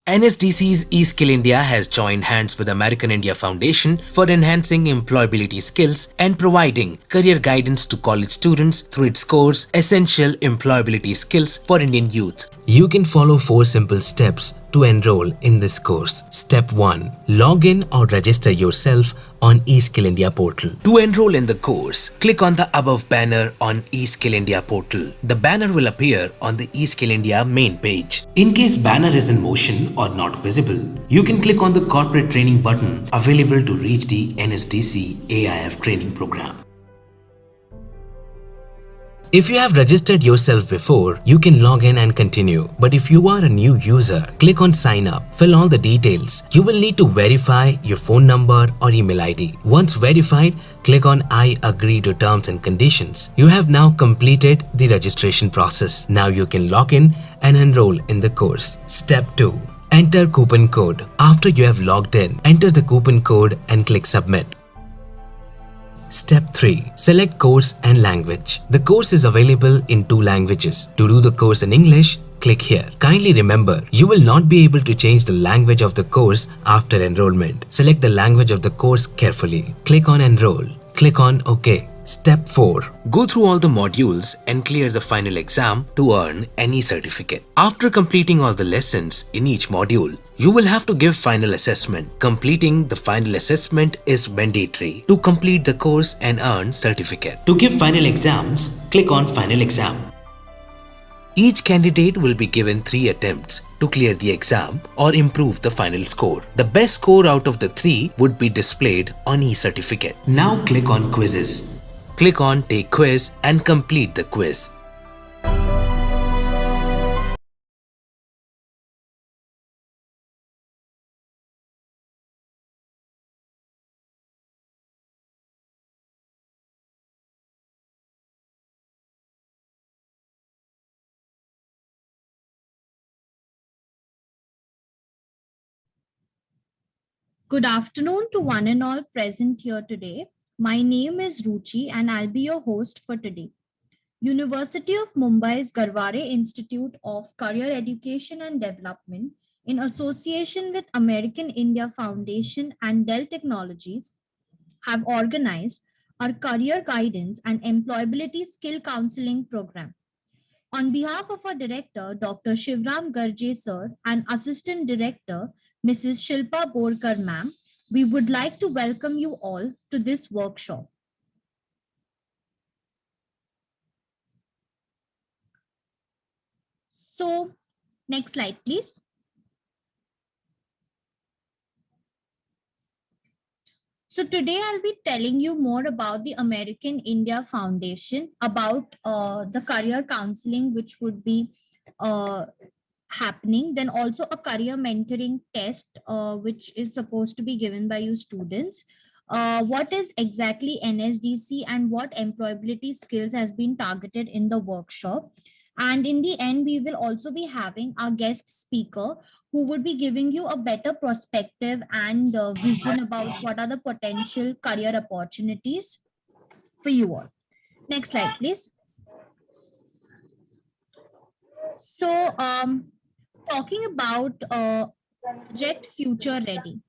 NSDC's eSkill India has joined hands with American India Foundation for enhancing employability skills and providing career guidance to college students through its course Essential Employability Skills for Indian Youth. You can follow 4 simple steps to enroll in this course. Step 1. Log in or register yourself on eSkill India portal. To enroll in the course, click on the above banner on eSkill India portal. The banner will appear on the eSkill India main page. In case banner is in motion or not visible, you can click on the corporate training button available to reach the NSDC AIF training program. If you have registered yourself before, you can log in and continue. But if you are a new user, click on sign up, fill all the details. You will need to verify your phone number or email ID. Once verified, click on I agree to terms and conditions. You have now completed the registration process. Now you can log in and enroll in the course. Step 2. Enter coupon code. After you have logged in, enter the coupon code and click submit. Step 3. Select course and language. The course is available in 2 languages. To do the course in English, click here. Kindly remember, you will not be able to change the language of the course after enrollment. Select the language of the course carefully. Click on Enroll. Click on OK. Step 4. Go through all the modules and clear the final exam to earn any certificate. After completing all the lessons in each module, you will have to give final assessment. Completing the final assessment is mandatory to complete the course and earn certificate. To give final exams, click on Final Exam. Each candidate will be given 3 attempts to clear the exam or improve the final score. The best score out of the 3 would be displayed on e-certificate. Now click on Quizzes. Click on Take Quiz and complete the quiz. Good afternoon to one and all present here today. My name is Ruchi and I'll be your host for today. University of Mumbai's Garware Institute of Career Education and Development, in association with American India Foundation and Dell Technologies, have organized our career guidance and employability skill counseling program. On behalf of our director, Dr. Shivram Garje sir, and assistant director, Mrs. Shilpa Borkar ma'am, we would like to welcome you all to this workshop. So, next slide, please. So today I'll be telling you more about the American India Foundation, about the career counseling which would be happening, then also a career mentoring test which is supposed to be given by you students. What is exactly NSDC and what employability skills has been targeted in the workshop. And in the end, we will also be having our guest speaker who would be giving you a better perspective and vision about what are the potential career opportunities for you all. Next slide, please. So, talking about Project Future Ready.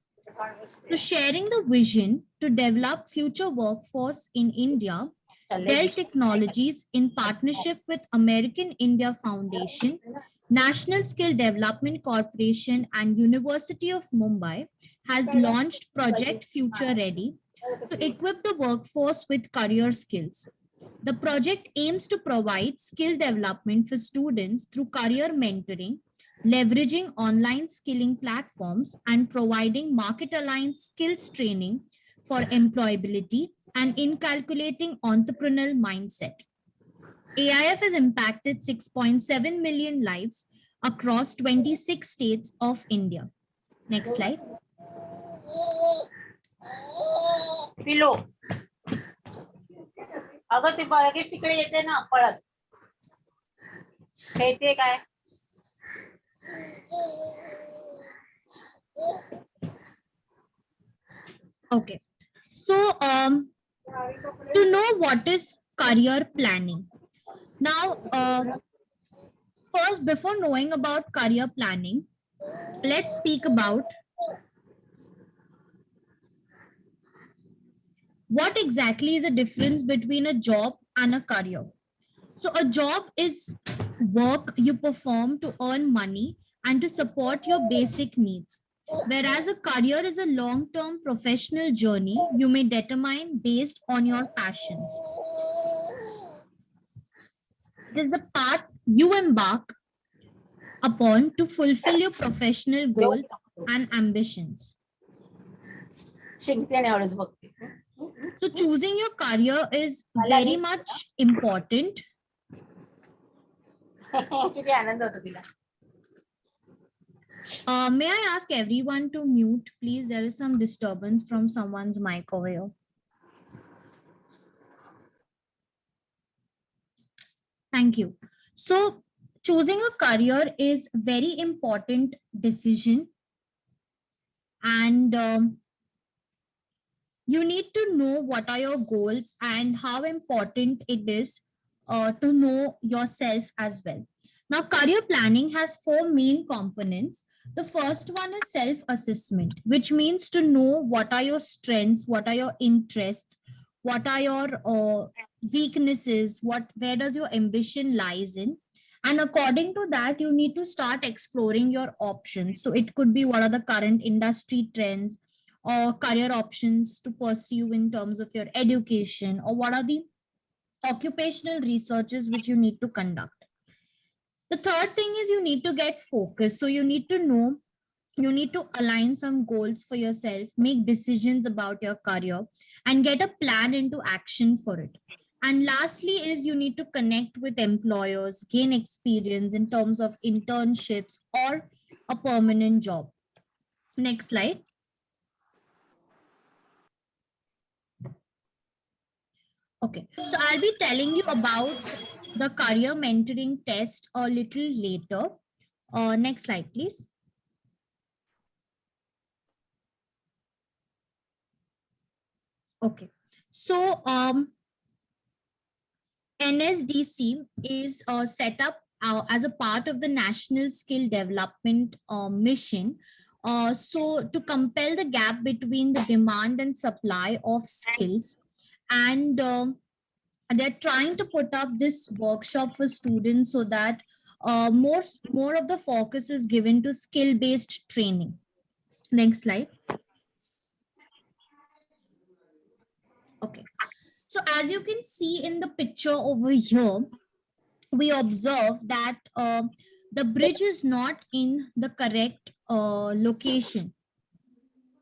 So, sharing the vision to develop future workforce in India, Dell Technologies, in partnership with American India Foundation, National Skill Development Corporation, and University of Mumbai, has launched Project Future Ready to equip the workforce with career skills. The project aims to provide skill development for students through career mentoring, leveraging online skilling platforms, and providing market-aligned skills training for employability and inculcating entrepreneurial mindset. AIF has impacted 6.7 million lives across 26 states of India. Next slide. Below. अगं ते लगेच तिकडे येते ना पळत खेळते काय Okay, so to know what is career planning. Now, first, before knowing about career planning, Let's speak about what exactly is the difference between a job and a career. So, a job is work you perform to earn money and to support your basic needs. Whereas a career is a long term professional journey you may determine based on your passions. It is the path you embark upon to fulfill your professional goals and ambitions. शिंकते आणि एवढंच बघते. So, choosing your career is very much important. किती आनंद होतो तिला. May I ask everyone to mute, please? There is some disturbance from someone's mic over here. Thank you. So, choosing a career is very important decision, and you need to know what are your goals and how important it is to know yourself as well. Now, career planning has four main components. The first one is self assessment, which means to know what are your strengths, what are your interests, what are your weaknesses, where does your ambition lies in. And according to that, you need to start exploring your options. So it could be what are the current industry trends or career options to pursue in terms of your education, or what are the occupational researches which you need to conduct. The third thing is you need to get focused. So you need to know, you need to align some goals for yourself, make decisions about your career, and get a plan into action for it. And lastly is you need to connect with employers, gain experience in terms of internships or a permanent job. Next slide. Okay, so I'll be telling you about the career mentoring test a little later. Next slide, please. Okay, so NSDC is set up as a part of the National Skill Development Mission. So to compel the gap between the demand and supply of skills, and they're trying to put up this workshop for students so that more of the focus is given to skill based training. Next slide. Okay, so as you can see in the picture over here, we observe that the bridge is not in the correct location.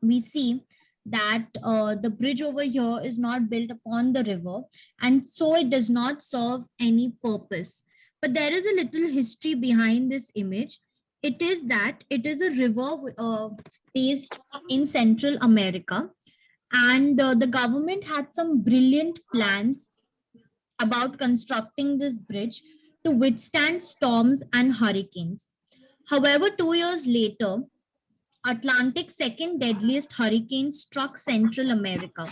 We see that the bridge over here is not built upon the river, and so it does not serve any purpose. But there is a little history behind this image. It is that it is a river based in Central America, and the government had some brilliant plans about constructing this bridge to withstand storms and hurricanes. However, 2 years later, Atlantic's second deadliest hurricane struck Central America,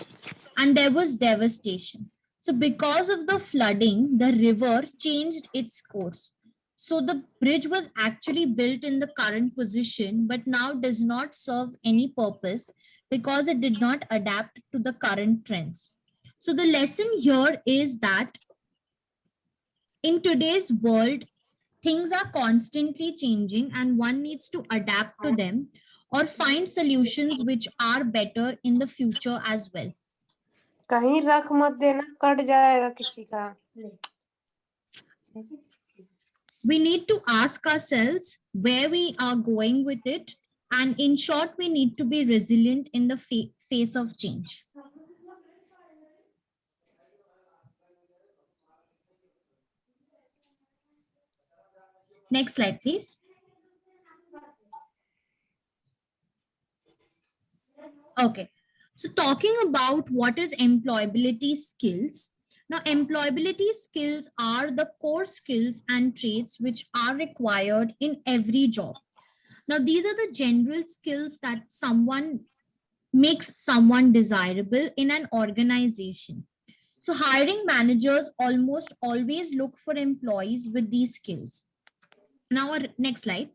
and there was devastation. So, because of the flooding, the river changed its course. So, the bridge was actually built in the current position, but now does not serve any purpose because it did not adapt to the current trends. So, the lesson here is that in today's world, things are constantly changing and one needs to adapt to them or find solutions which are better in the future as well. कहीं रख मत देना, cut जाएगा किसी का. We need to ask ourselves where we are going with it, and in short, we need to be resilient in the face of change. Next slide, please. Okay, so talking about what is employability skills. Now, employability skills are the core skills and traits which are required in every job. Now, these are the general skills that someone makes someone desirable in an organization. So, hiring managers almost always look for employees with these skills. Now, next slide.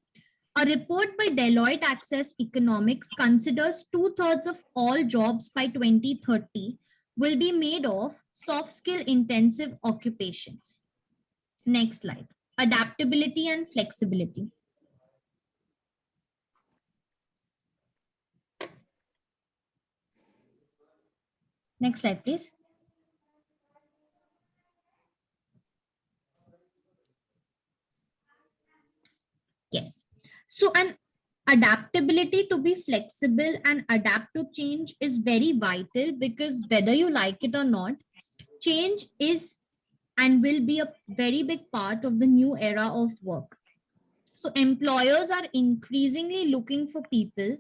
A report by Deloitte Access Economics considers two-thirds of all jobs by 2030 will be made of soft skill intensive occupations. Next slide. Adaptability and flexibility. Next slide, please. Yes. So an adaptability to be flexible and adapt to change is very vital, because whether you like it or not, change is and will be a very big part of the new era of work. So employers are increasingly looking for people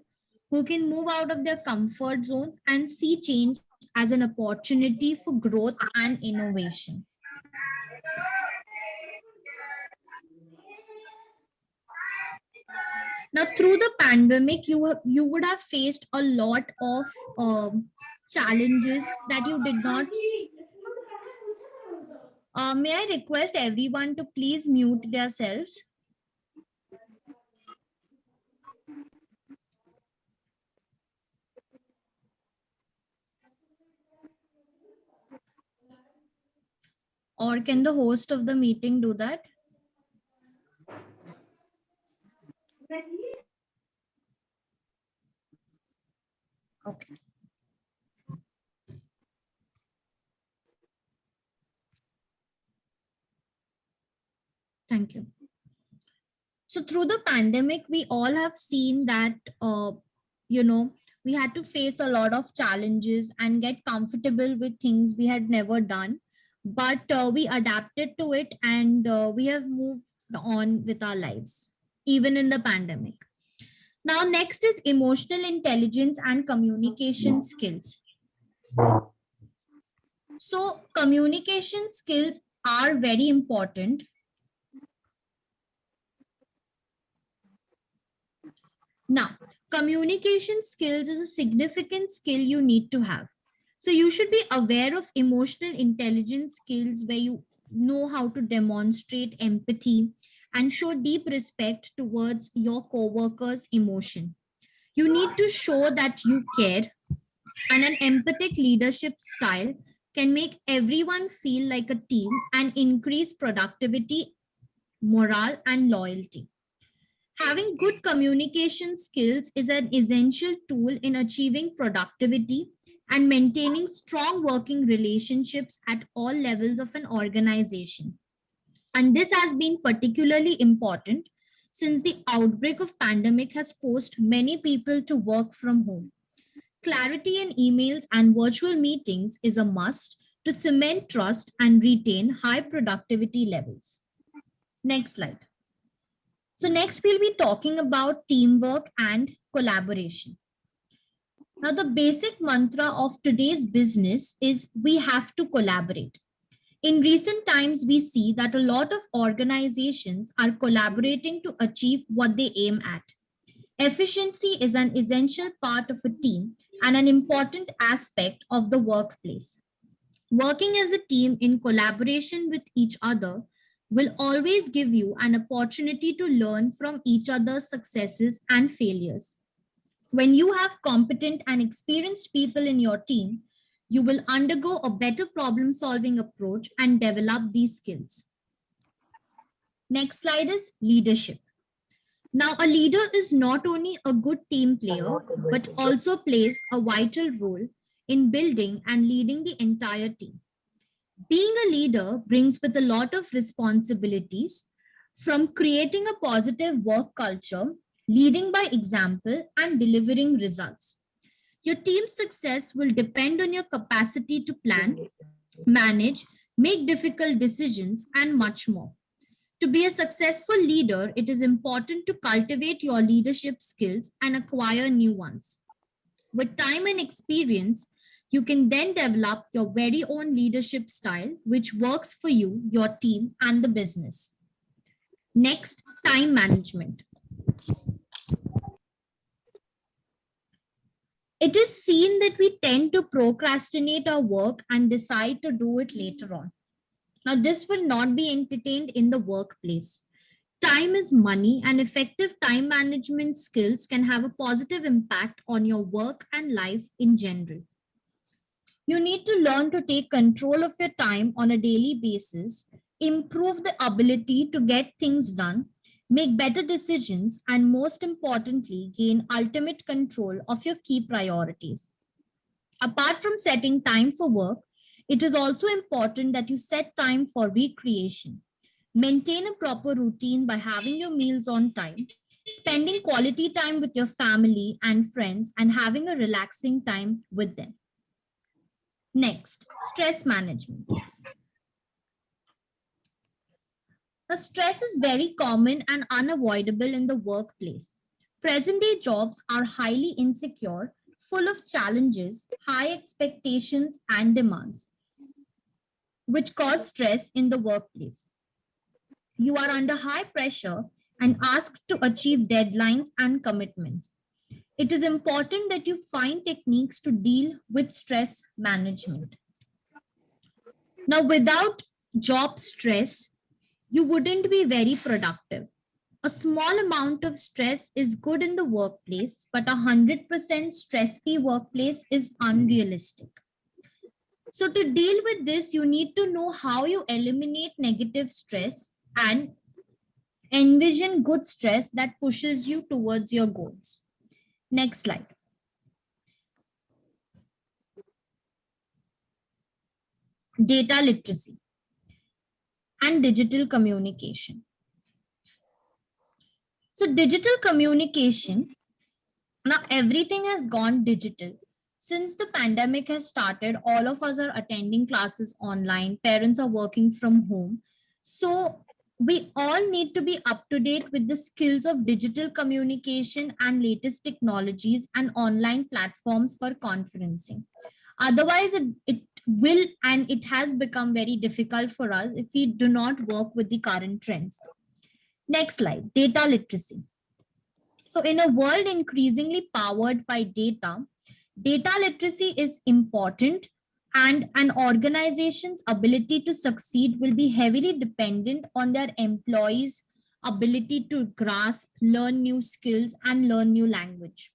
who can move out of their comfort zone and see change as an opportunity for growth and innovation. Now, through the pandemic, you would have faced a lot of challenges that you did not. May I request everyone to please mute themselves? Or can the host of the meeting do that? Okay. Thank you. So through the pandemic, we all have seen that, we had to face a lot of challenges and get comfortable with things we had never done. But we adapted to it, and we have moved on with our lives, even in the pandemic. Now, next is emotional intelligence and communication skills. So communication skills are very important. Now, communication skills is a significant skill you need to have. So you should be aware of emotional intelligence skills, where you know how to demonstrate empathy and show deep respect towards your coworkers' emotion. You need to show that you care, and an empathic leadership style can make everyone feel like a team and increase productivity, morale, and loyalty. Having good communication skills is an essential tool in achieving productivity and maintaining strong working relationships at all levels of an organization. And this has been particularly important since the outbreak of pandemic has forced many people to work from home. Clarity in emails and virtual meetings is a must to cement trust and retain high productivity levels. Next slide. So next we'll be talking about teamwork and collaboration. Now, the basic mantra of today's business is we have to collaborate. In recent times, we see that a lot of organizations are collaborating to achieve what they aim at. Efficiency is an essential part of a team and an important aspect of the workplace. Working as a team in collaboration with each other will always give you an opportunity to learn from each other's successes and failures. When you have competent and experienced people in your team, you will undergo a better problem solving approach and develop these skills. Next slide is leadership. Now, a leader is not only a good team player, but also plays a vital role in building and leading the entire team. Being a leader brings with a lot of responsibilities, from creating a positive work culture, leading by example, and delivering results. Your team's success will depend on your capacity to plan, manage, make difficult decisions, and much more. To be a successful leader, it is important to cultivate your leadership skills and acquire new ones. With time and experience, you can then develop your very own leadership style, which works for you, your team, and the business. Next, time management. It is seen that we tend to procrastinate our work and decide to do it later on. Now, this will not be entertained in the workplace. Time is money, and effective time management skills can have a positive impact on your work and life in general. You need to learn to take control of your time on a daily basis, improve the ability to get things done, make better decisions, and most importantly, gain ultimate control of your key priorities. Apart from setting time for work, it is also important that you set time for recreation. Maintain a proper routine by having your meals on time, spending quality time with your family and friends, and having a relaxing time with them. Next, stress management. Now, stress is very common and unavoidable in the workplace. Present day jobs are highly insecure, full of challenges, high expectations, and demands, which cause stress in the workplace. You are under high pressure and asked to achieve deadlines and commitments. It is important that you find techniques to deal with stress management. Now, without job stress, you wouldn't be very productive. A small amount of stress is good in the workplace, but 100% stress-free workplace is unrealistic. So to deal with this, you need to know how you eliminate negative stress and envision good stress that pushes you towards your goals. Next slide. Data literacy and digital communication. So digital communication, now everything has gone digital. Since the pandemic has started, all of us are attending classes online. Parents are working from home. So we all need to be up to date with the skills of digital communication and latest technologies and online platforms for conferencing. Otherwise, it will and it has become very difficult for us if we do not work with the current trends. Next slide, data literacy. So in a world increasingly powered by data, data literacy is important, and an organization's ability to succeed will be heavily dependent on their employees' ability to grasp, learn new skills, and learn new language.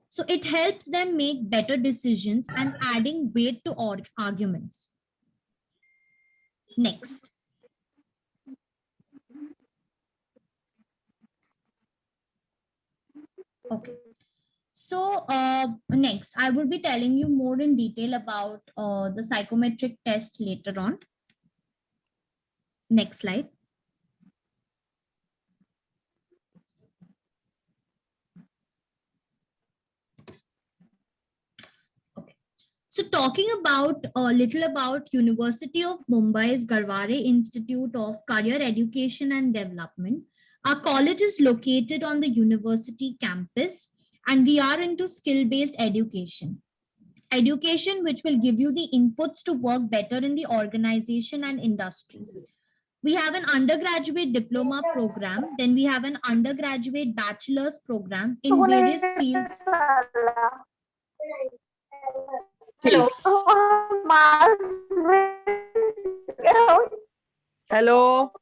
So it helps them make better decisions and adding weight to arguments. Next. Okay. So next, I will be telling you more in detail about the psychometric test later on. Next slide. Okay. So talking about a little about University of Mumbai's Garware Institute of Career Education and Development. Our college is located on the university campus, and we are into skill-based education. Education which will give you the inputs to work better in the organization and industry. We have an undergraduate diploma program, then we have an undergraduate bachelor's program in various fields. Hello. Hello.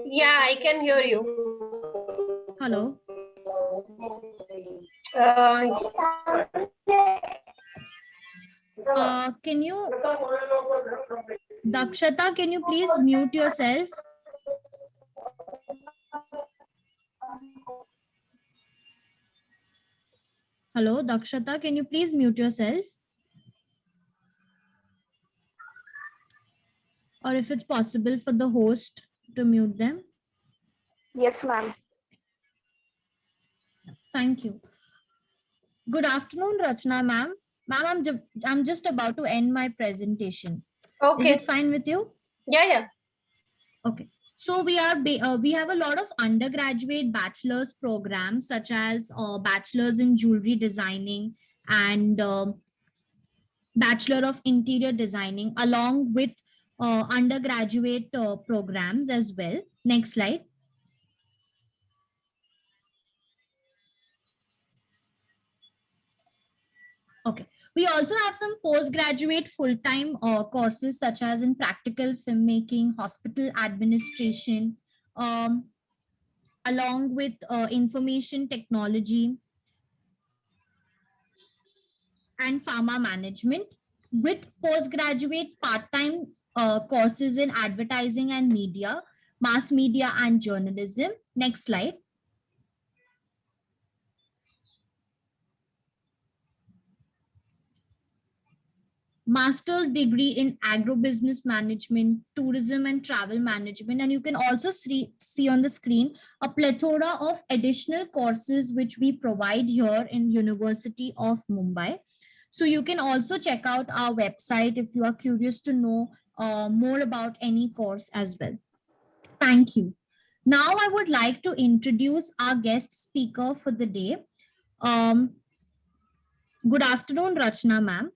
Yeah, I can hear you. Hello. Can you, Dakshata, can you please mute yourself? Hello, Dakshata, can you please mute yourself? Or if it's possible for the host to mute them. Yes, ma'am. Thank you. Good afternoon, Rachna ma'am. Ma'am, I'm just about to end my presentation. Okay. Is it fine with you? Yeah. Okay. So we have a lot of undergraduate bachelor's programs such as bachelor's in jewelry designing and bachelor of interior designing, along with undergraduate programs as well. Next slide. Okay. We also have some postgraduate full-time courses such as in practical filmmaking, hospital administration, um, along with information technology and pharma management, with postgraduate part-time courses in advertising and media, mass media and journalism. Next slide. Master's degree in agrobusiness management, tourism and travel management. And you can also see on the screen a plethora of additional courses which we provide here in University of Mumbai. So you can also check out our website if you are curious to know more about any course as well. Thank you. Now I would like to introduce our guest speaker for the day. Good afternoon, Rachna ma'am.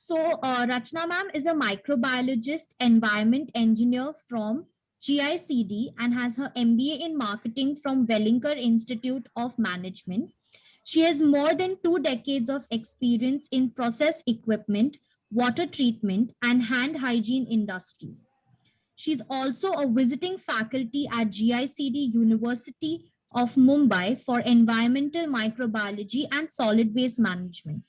So, Rachna ma'am is a microbiologist, environment engineer from GICD and has her MBA in marketing from Wellinger Institute of Management. She has more than 2 decades of experience in process equipment, water treatment, and hand hygiene industries. She's also a visiting faculty at GICD University of Mumbai for environmental microbiology and solid waste management.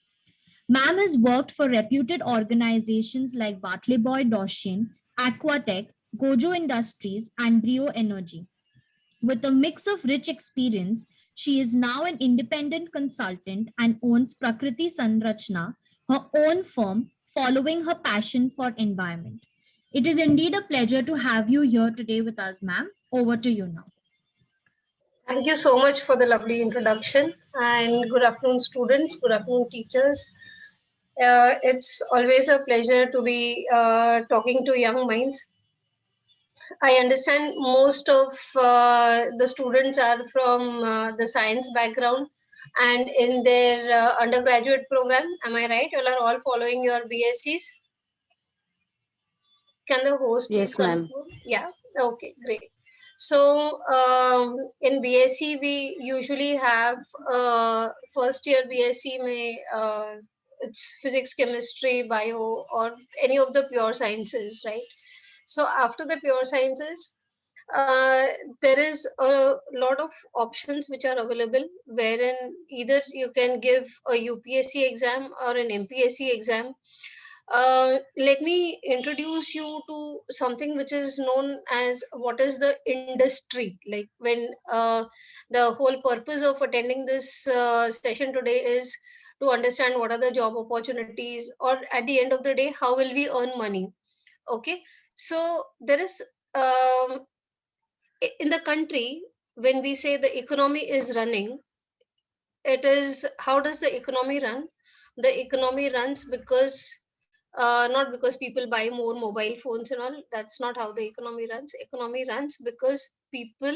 Ma'am has worked for reputed organizations like Bartley Boy Doshin, Aquatech, Gojo Industries, and Brio Energy. With a mix of rich experience, she is now an independent consultant and owns Prakriti Sanrachna, her own firm, following her passion for environment. It is indeed a pleasure to have you here today with us, ma'am. Over to you now. Thank you so much for the lovely introduction. And good afternoon, students. Good afternoon, teachers. It's always a pleasure to be talking to young minds. I understand most of the students are from the science background and in their undergraduate program. Am I right? You all are all following your BScs. Can the host Yes, please ma'am. confirm? Yeah. Okay, great. So in BSc, we usually have first year BSc may it's physics, chemistry, bio, or any of the pure sciences, right? So after the pure sciences, uh, there is a lot of options which are available, wherein either you can give a UPSC exam or an MPSC exam. Let me introduce you to something which is known as what is the industry. Like when the whole purpose of attending this session today is to understand what are the job opportunities, or at the end of the day, how will we earn money. Okay, so there is in the country, when we say the economy is running, it is, how does the economy run? The economy runs because not because people buy more mobile phones and all. That's not how the economy runs. Economy runs because people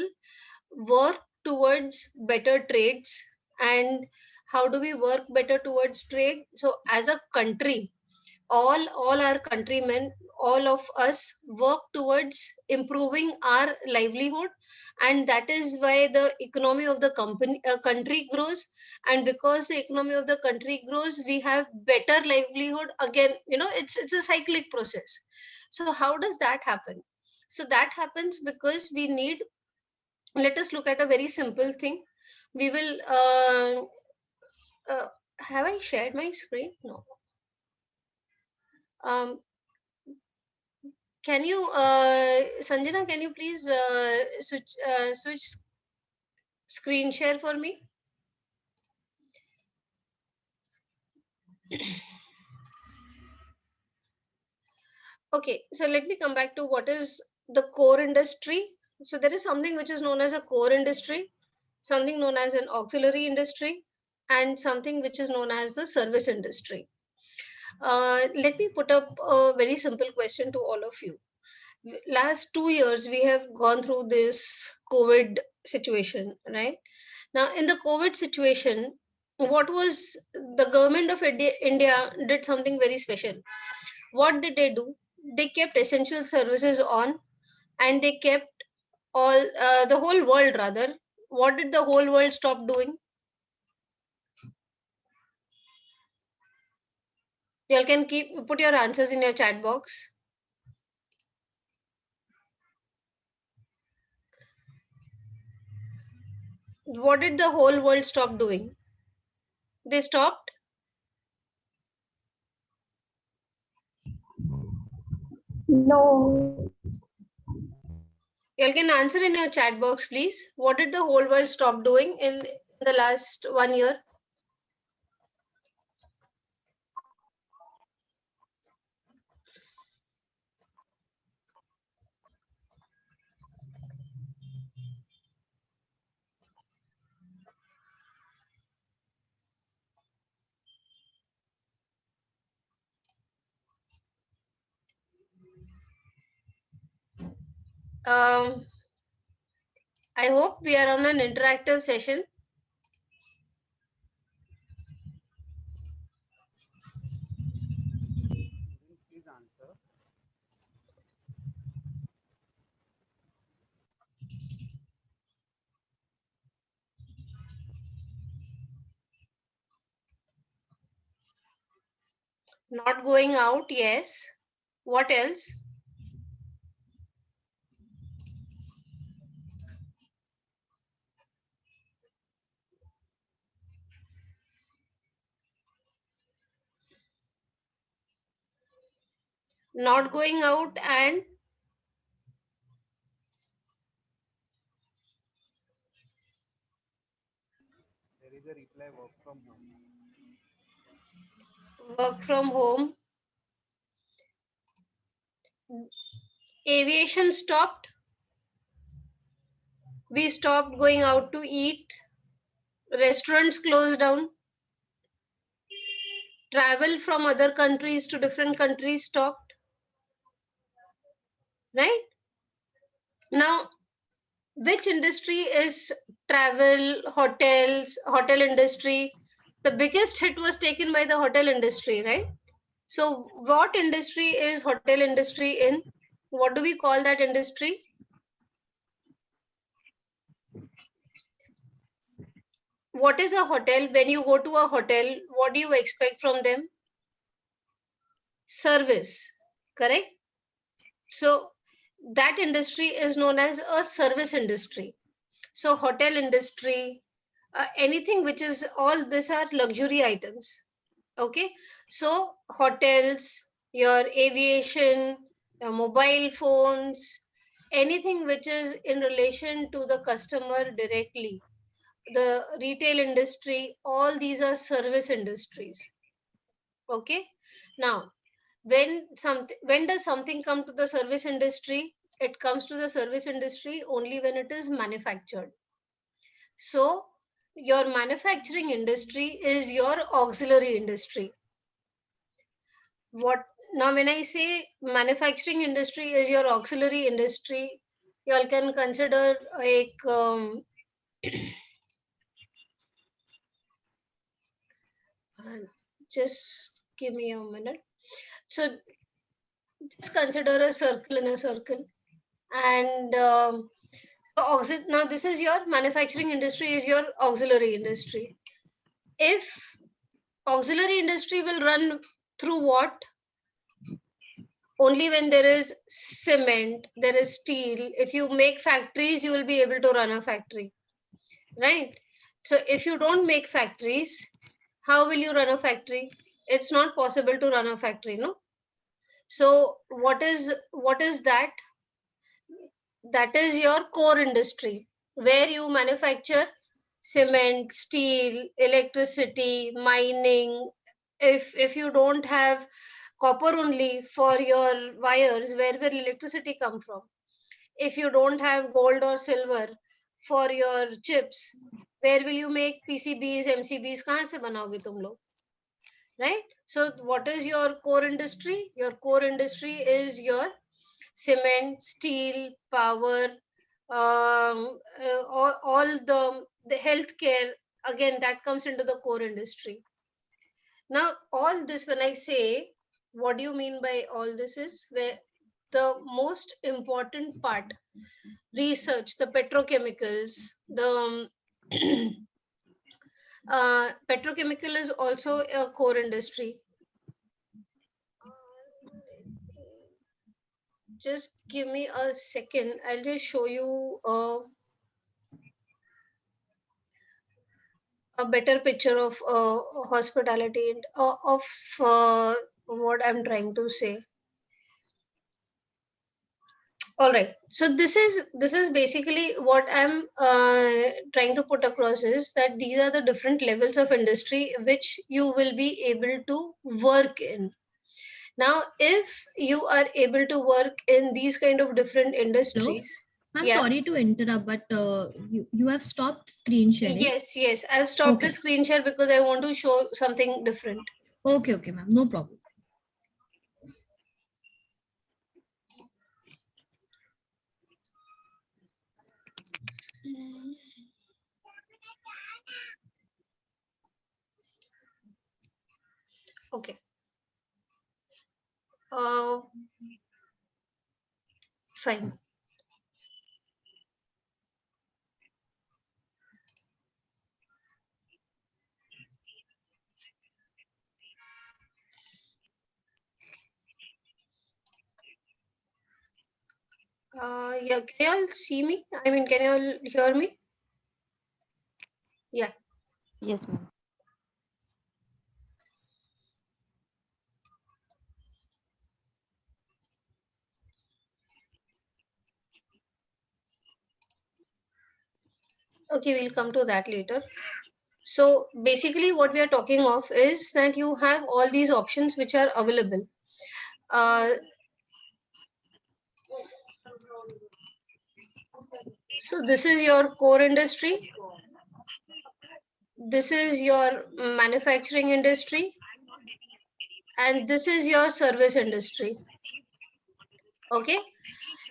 work towards better trades. And how do we work better towards trade? So as a country, all our countrymen, all of us work towards improving our livelihood, and that is why the economy of the country grows. And because the economy of the country grows, we have better livelihood. Again, it's a cyclic process. So how does that happen? So that happens because we need, let us look at a very simple thing. We will have I shared my screen? No. um, Can you, Sanjana, can you please switch screen share for me? Okay, so let me come back to what is the core industry. So there is something which is known as a core industry, something known as an auxiliary industry, and something which is known as the service industry. Let me put up a very simple question to all of you. Last 2 years, we have gone through this COVID situation, right? Now, in the COVID situation, what was the government of India did something very special. What did they do? They kept essential services on, and they kept all the whole world rather. What did the whole world stop doing? You all can put your answers in your chat box. What did the whole world stop doing? They stopped. No. You all can answer in your chat box, please. What did the whole world stop doing in the last 1 year? I hope we are on an interactive session. Not going out, yes. What else? Not going out and work from home. Aviation stopped. We stopped going out to eat. Restaurants closed down. Travel from other countries to different countries stopped. Right? Now, which industry is travel, hotels, hotel industry? The biggest hit was taken by the hotel industry, right? So what industry is hotel industry in? What do we call that industry? What is a hotel? When you go to a hotel, what do you expect from them? Service, correct? So that industry is known as a service industry. So hotel industry, anything which is, all these are luxury items. Okay, so hotels, your aviation, your mobile phones, anything which is in relation to the customer directly, the retail industry, all these are service industries. Okay, now when does something come to the service industry? It comes to the service industry only when it is manufactured. So your manufacturing industry is your auxiliary industry. What now, when I say manufacturing industry is your auxiliary industry, you all can consider like just give me a minute. So just consider a circle in a circle, and now this is your manufacturing industry is your auxiliary industry. If auxiliary industry will run through what? Only when there is cement, there is steel. If you make factories, you will be able to run a factory, right? So if you don't make factories, how will you run a factory? It's not possible to run a factory, no? So what is that? That is your core industry, where you manufacture cement, steel, electricity, mining. If you don't have copper only for your wires, where will electricity come from? If you don't have gold or silver for your chips, where will you make PCBs, MCBs? kahan se banaoge tum log? Right? So what is your core industry? Your core industry is your cement, steel, power, all the healthcare. Again, that comes into the core industry. Now, all this, when I say, what do you mean by all this is where the most important part, research, the petrochemicals, the petrochemical is also a core industry. just give me a second. I'll just show you a better picture of hospitality and of what I'm trying to say. All right, so this is basically what I'm trying to put across, is that these are the different levels of industry which you will be able to work in. Now if you are able to work in these kind of different industries. I'm Yeah. sorry to interrupt, but you have stopped screen sharing. Yes, I've stopped the Okay. screen share because I want to show something different. Okay, ma'am. No problem. Okay. Uh, Fine. Yeah, can you all see me? I mean, can you all hear me? Yeah. Yes, ma'am. Okay, we'll come to that later. So basically what we are talking of is that you have all these options which are available. So this is your core industry. This is your manufacturing industry. And this is your service industry. Okay.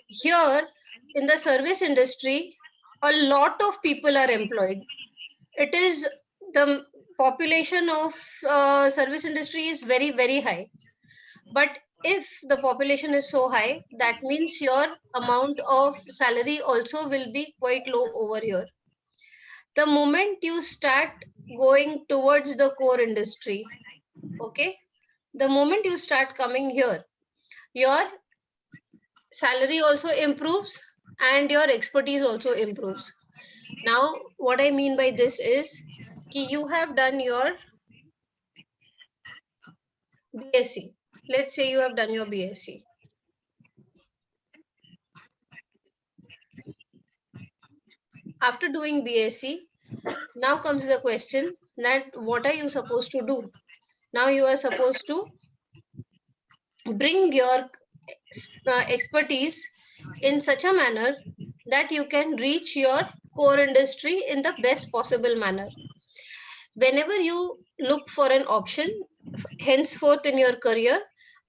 Here in the service industry, a lot of people are employed. It is the population of service industry is very, very high. But if the population is so high, that means your amount of salary also will be quite low over here. The moment you start going towards the core industry, okay, the moment you start coming here, your salary also improves and your expertise also improves. Now what I mean by this is ki you have done your BSc. Let's say you have done your BSc. After doing BSc, now comes the question that what are you supposed to do? Now you are supposed to bring your expertise in such a manner that you can reach your core industry in the best possible manner. Whenever you look for an option henceforth in your career,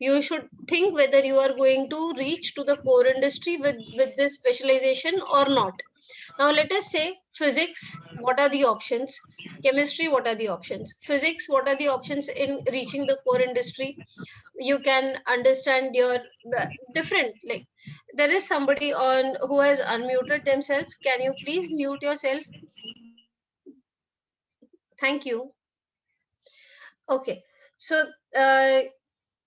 you should think whether you are going to reach to the core industry with this specialization or not. Now let us say physics, what are the options? Chemistry, what are the options? Physics, what are the options in reaching the core industry? You can understand your different, like there is somebody on who has unmuted themselves. Can you please mute yourself? Thank you. Okay, so uh,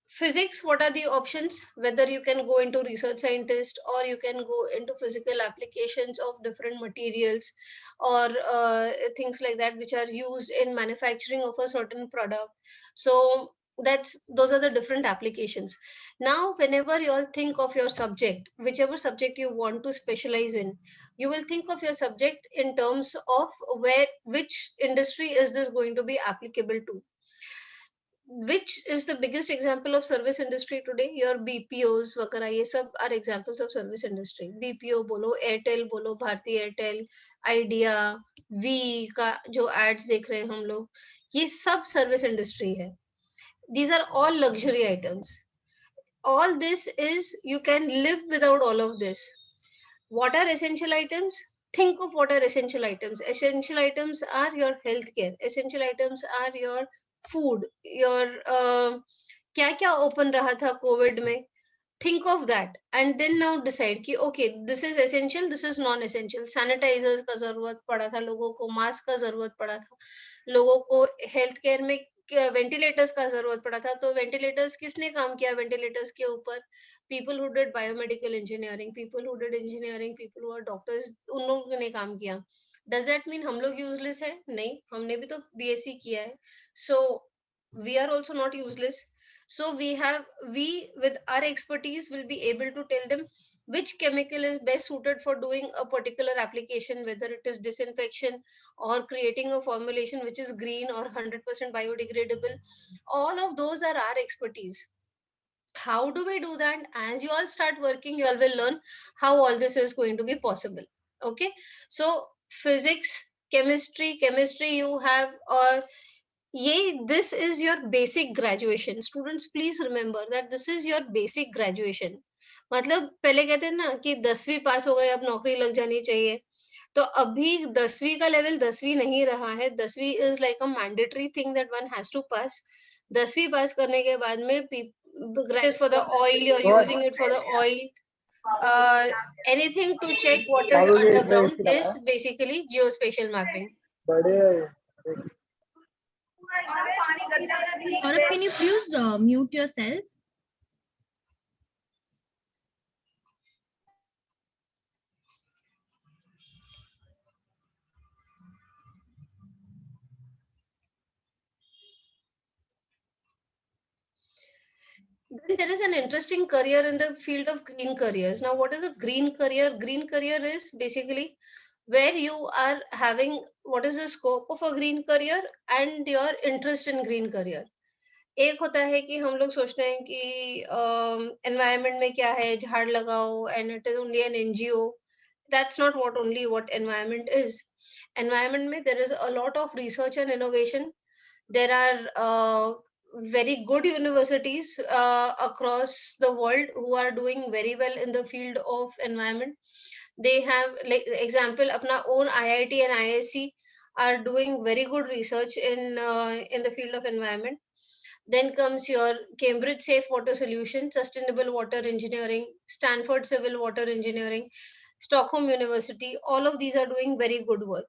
physics, what are the options? Whether you can go into research scientist or you can go into physical applications of different materials or things like that which are used in manufacturing of a certain product. So those are the different applications. Now whenever you all think of your subject, whichever subject you want to specialize in, you will think of your subject in terms of which industry is this going to be applicable to. Which is the biggest example of service industry today? Your BPOs वगैरह ये सब are examples of service industry. BPO बोलो, Airtel बोलो, Bharti Airtel, Idea, V का जो ads देख रहे हैं हम लोग, ये सब service industry है. These are all luxury items. All this is, you can live without all of this. What are essential items? Think of what are essential items. Essential items are your healthcare. Essential items are your food, your क्या क्या open रहा था COVID में. Think of that and then now decide कि okay, this is essential, this is non-essential. Sanitizers का जरूरत पड़ा था लोगों को, mask का जरूरत पड़ा था लोगों को, healthcare में वेंटिलेटर्स का जरूरत पड़ा था, तो वेंटिलेटर्स किसने काम किया वेंटिलेटर्स के ऊपर? People who did biomedical engineering, people who did engineering, people who are doctors, उन लोगों ने काम किया। डज दैट मीन हम लोग यूजलेस है? नहीं, हमने भी तो बीएससी किया है, so we are also not useless. So we with our expertise will be able to tell them which chemical is best suited for doing a particular application, whether it is disinfection or creating a formulation which is green or 100% biodegradable. All of those are our expertise. How do we do that? As you all start working, you all will learn how all this is going to be possible. Okay, so physics, chemistry you have, or this is your basic graduation. Students, please remember that this is your basic graduation. मतलब पहले कहते हैं ना कि 10वीं पास हो गए अब नौकरी लग जानी चाहिए, तो अभी 10वीं का लेवल 10वीं नहीं रहा है. 10वीं is like a mandatory thing that one has to pass. 10वीं पास करने के बाद में for the oil, you are using it for the oil. Anything to check what is underground is basically geospatial mapping. Saurabh, can you please mute yourself? Then there is an interesting career in the field of green careers. Now, what is a green career? Green career is basically where you are having what is the scope of a green career and your interest in green career. एक होता है कि हम लोग सोचते हैं कि environment में क्या है, झाड़ लगाओ, and it is only an NGO. That's not what only what environment is. Environment में there is a lot of research and innovation. There are very good universities across the world who are doing very well in the field of environment. They have, like example, apna own IIT and ISC are doing very good research in the field of environment. Then comes your Cambridge Safe Water Solution, Sustainable Water Engineering, Stanford Civil Water Engineering, Stockholm University. All of these are doing very good work.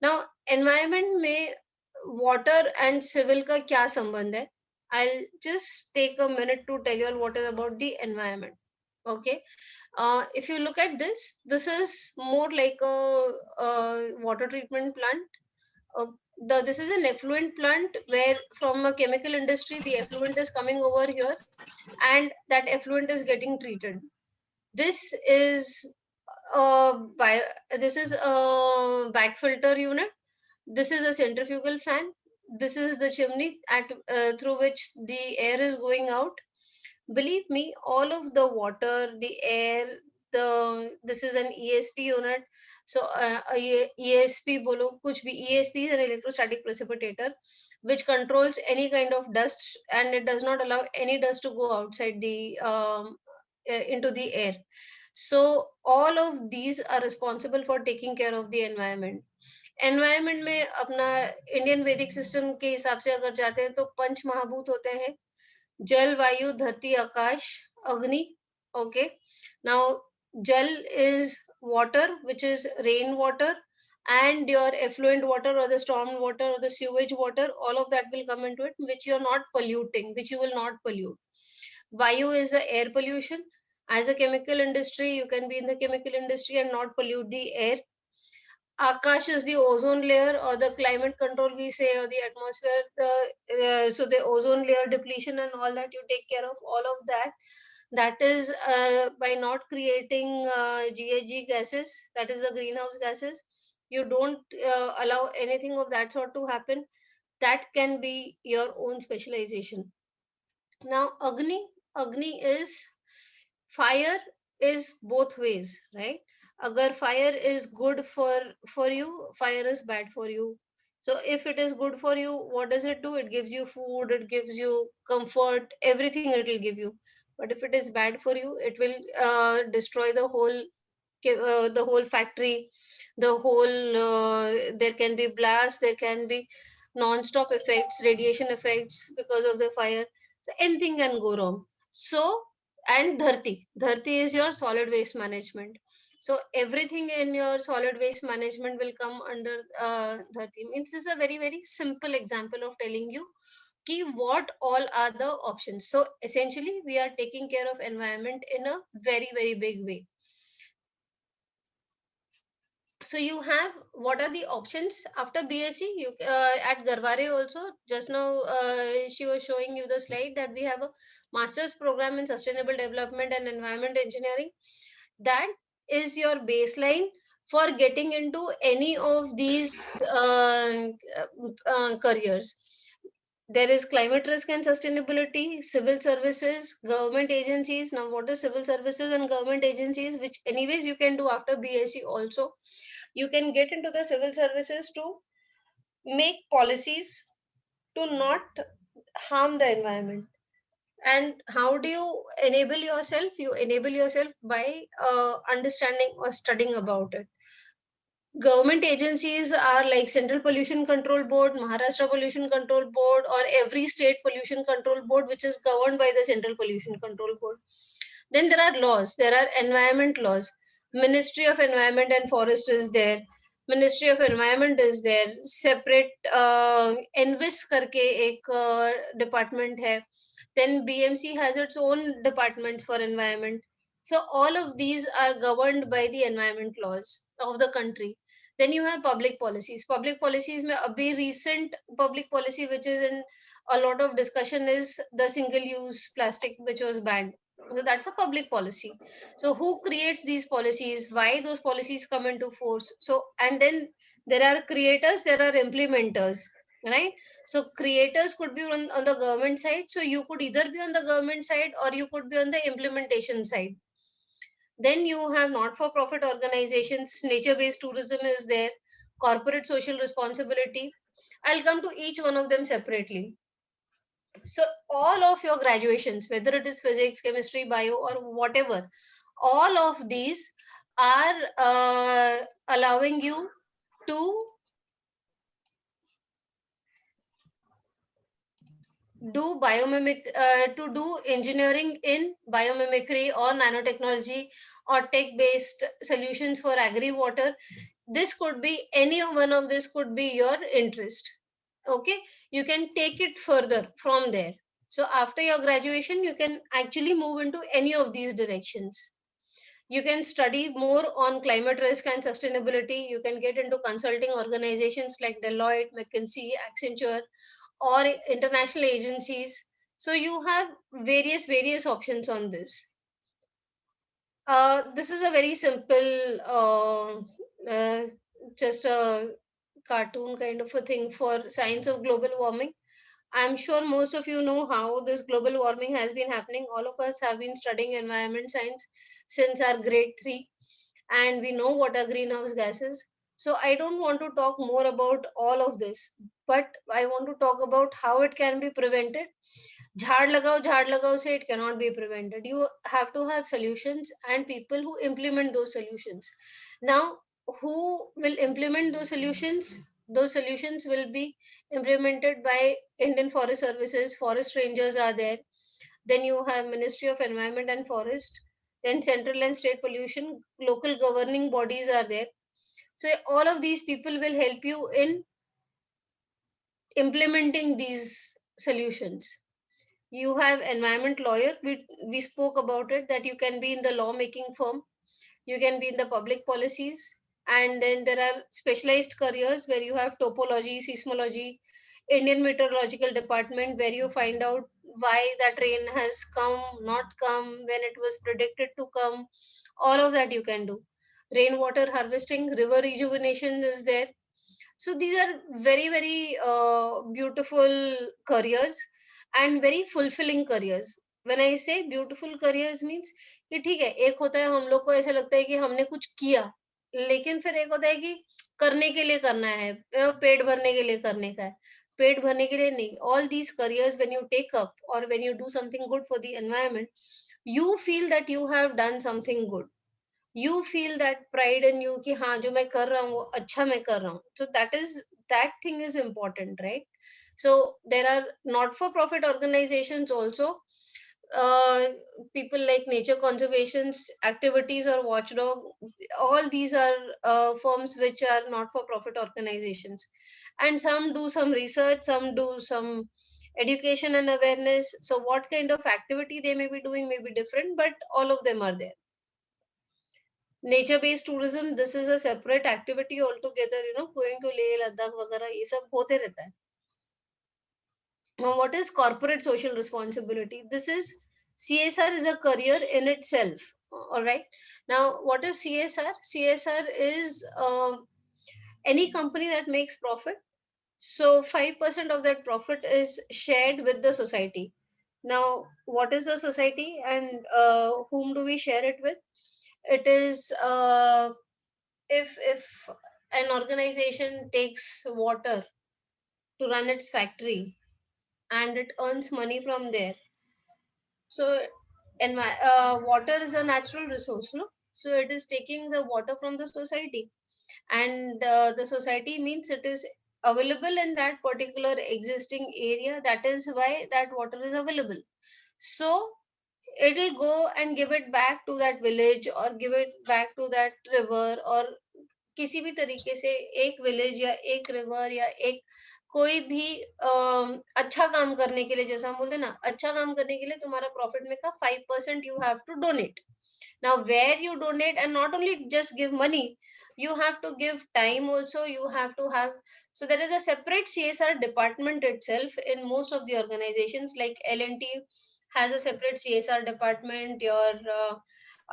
Now, environment में water and civil का क्या संबंध है? I'll just take a minute to tell you all what is about the environment. Okay, if you look at this is more like a water treatment plant. This is an effluent plant where from a chemical industry the effluent is coming over here, and that effluent is getting treated. This is this is a back filter unit. This is a centrifugal fan. This is the chimney through which the air is going out. Believe me, all of the water, the air, this is an ESP unit. So ESP bolo kuch bhi, ESP is an electrostatic precipitator which controls any kind of dust, and it does not allow any dust to go outside the into the air. So all of these are responsible for taking care of the environment. Environment में अपना Indian वैदिक system के हिसाब से अगर जाते हैं तो पंच महाभूत होते हैं, जल, वायु, धरती, आकाश, अग्नि. ओके, नाउ जल is water, which is rain water, and your effluent water or the storm water or the sewage water, all of that will come into it, which you are not polluting, which you will not pollute. Vayu is the air pollution. As a chemical industry, you can be in the chemical industry and not pollute the air. Akash is the ozone layer, or the climate control we say, or the atmosphere. So the ozone layer depletion and all that, you take care of all of that. That is by not creating GHG gases, that is the greenhouse gases. You don't allow anything of that sort to happen. That can be your own specialization. Now, Agni is fire, is both ways, right? Agar fire is good for you, fire is bad for you. So if it is good for you, what does it do? It gives you food, it gives you comfort, everything it will give you. But if it is bad for you, it will destroy the whole factory, the whole. There can be blast, there can be non-stop effects, radiation effects because of the fire. So anything can go wrong. So, and dharti is your solid waste management. So everything in your solid waste management will come under dharti. Means this is a very, very simple example of telling you ki what all are the options. So essentially we are taking care of environment in a very, very big way. So you have, what are the options after BSc? You at Garware also, just now she was showing you the slide that we have a master's program in sustainable development and environment engineering. That is your baseline for getting into any of these careers. There is climate risk and sustainability, civil services, government agencies. Now what is civil services and government agencies, which anyways you can do after BSc also. You can get into the civil services to make policies to not harm the environment. And how do you enable yourself? You enable yourself by understanding or studying about it. Government agencies are like Central Pollution Control Board, Maharashtra Pollution Control Board, or every state pollution control board which is governed by the Central Pollution Control Board. Then there are laws, there are environment laws. Ministry of Environment and Forest is there. Ministry of Environment is there. Separate Envis करके एक department है. Then BMC has its own departments for environment. So all of these are governed by the environment laws of the country. Then you have public policies. Public policies में अभी recent public policy which is in a lot of discussion is the single use plastic which was banned. So that's a public policy. So who creates these policies? Why those policies come into force? So, and then there are creators, there are implementers, right? So creators could be on the government side. So you could either be on the government side or you could be on the implementation side. Then you have not-for-profit organizations, nature-based tourism is there, corporate social responsibility. I'll come to each one of them separately. So all of your graduations, whether it is physics, chemistry, bio, or whatever, all of these are allowing you to do to do engineering in biomimicry or nanotechnology or tech-based solutions for agri-water. This could be, any one of this could be your interest. Okay, you can take it further from there. So after your graduation, you can actually move into any of these directions. You can study more on climate risk and sustainability. You can get into consulting organizations like Deloitte, McKinsey, Accenture, or international agencies. So you have various options on this. This is a very simple, just a cartoon kind of a thing for science of global warming. I'm sure most of you know how this global warming has been happening. All of us have been studying environment science since our grade 3, and we know what are greenhouse gases. So I don't want to talk more about all of this, but I want to talk about how it can be prevented. झाड़ लगाओ से it cannot be prevented. You have to have solutions and people who implement those solutions. Now, who will implement those solutions? Those solutions will be implemented by Indian Forest Services. Forest rangers are there. Then you have Ministry of Environment and Forest. Then central and state pollution, local governing bodies are there. So all of these people will help you in implementing these solutions. You have environment lawyer. We spoke about it, that you can be in the law making firm, you can be in the public policies, and then there are specialized careers where you have topology, seismology, Indian Meteorological Department, where you find out why that rain has come, not come, when it was predicted to come. All of that you can do. Rainwater harvesting, river rejuvenation is there. So these are very beautiful careers and very fulfilling careers. When I say beautiful careers means कि ठीक है, एक होता है हम लोग को ऐसा लगता है कि हमने कुछ किया, लेकिन फिर एक होता है कि करने के लिए करना है, पेट भरने के लिए करने का है, पेट भरने के लिए नहीं. All these careers, when you take up or when you do something good for the environment, you feel that you have done something good. You feel that pride in you कि हाँ जो मैं कर रहा हूँ वो अच्छा मैं कर रहा हूँ. So that thing is important, right? So there are not-for-profit organizations also. People like nature conservations activities or watchdog. All these are firms which are not-for-profit organizations, and some do some research, some do some education and awareness. So what kind of activity they may be doing may be different, but all of them are there. Nature based tourism, this is a separate activity altogether, going to Leh Ladakh वगैरह ये सब होते रहता है. Now what is corporate social responsibility? This is CSR is a career in itself. All right, now what is CSR? CSR is any company that makes profit, so 5% of that profit is shared with the society. Now what is the society, and whom do we share it with? It is if an organization takes water to run its factory and it earns money from there, so and water is a natural resource, no? So it is taking the water from the society, and the society means it is available in that particular existing area. That is why that water is available. So it'll go and give it back to that village or give it back to that river, or किसी भी तरीके से एक village या एक river या एक कोई भी अच्छा काम करने के लिए, जैसा हम बोलते हैं ना, अच्छा काम करने के लिए तुम्हारा प्रॉफिट में का 5% you have to donate. Now where you donate, and not only just give money, you have to give time also, you have to have, so there is a separate CSR department itself in most of the organizations. Like L&T has a separate CSR department, your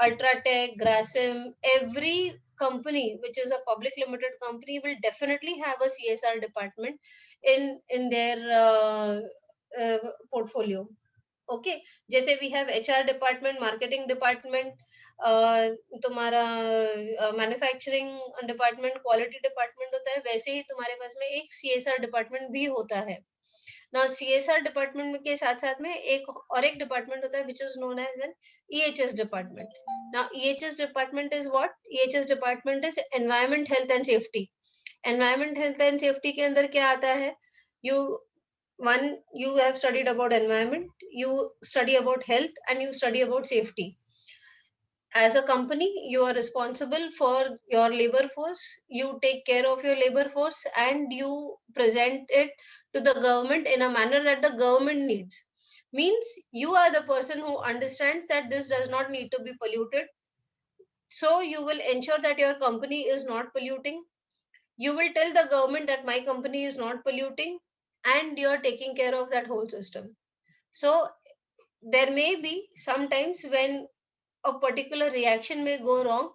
Ultratech, Grasim, every company which is a public limited company will definitely have a CSR department in their portfolio. Okay, जैसे we have HR department, marketing department, तुम्हारा manufacturing department, quality department होता है, वैसे ही तुम्हारे पास में एक CSR department भी होता है. Now CSR डिपार्टमेंट के साथ साथ में एक और एक डिपार्टमेंट होता है which is known as an EHS department. Now EHS department is what? EHS department is environment, health and safety. Environment, health and safety के अंदर क्या आता है? You have studied about environment, you study about health, and you study about safety. As a company, you are responsible for your labor force, you take care of your labor force, and you present it to the government in a manner that the government needs. Means you are the person who understands that this does not need to be polluted, so you will ensure that your company is not polluting. You will tell the government that my company is not polluting, and you're taking care of that whole system. So there may be sometimes when a particular reaction may go wrong,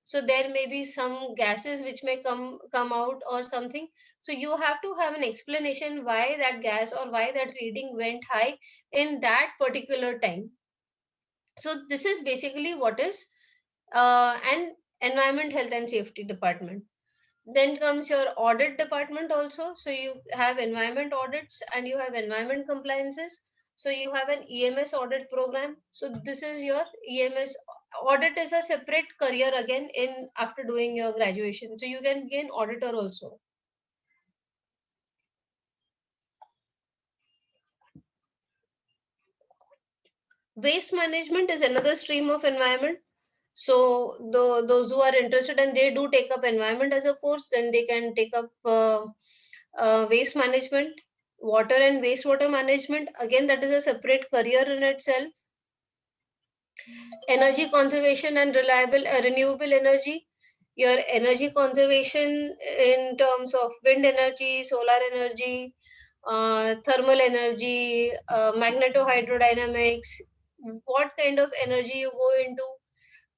so there may be some gases which may come out or something. So you have to have an explanation why that gas or why that reading went high in that particular time. So this is basically what is an environment, health and safety department. Then comes your audit department also. So you have environment audits and you have environment compliances. So you have an EMS audit program. So this is your EMS audit is a separate career again in after doing your graduation. So you can gain auditor also. Waste management is another stream of environment. So those who are interested and they do take up environment as a course, then they can take up waste management. Water and wastewater management, again, that is a separate career in itself. Energy conservation and renewable energy. Your energy conservation in terms of wind energy, solar energy, thermal energy, magnetohydrodynamics, what kind of energy you go into.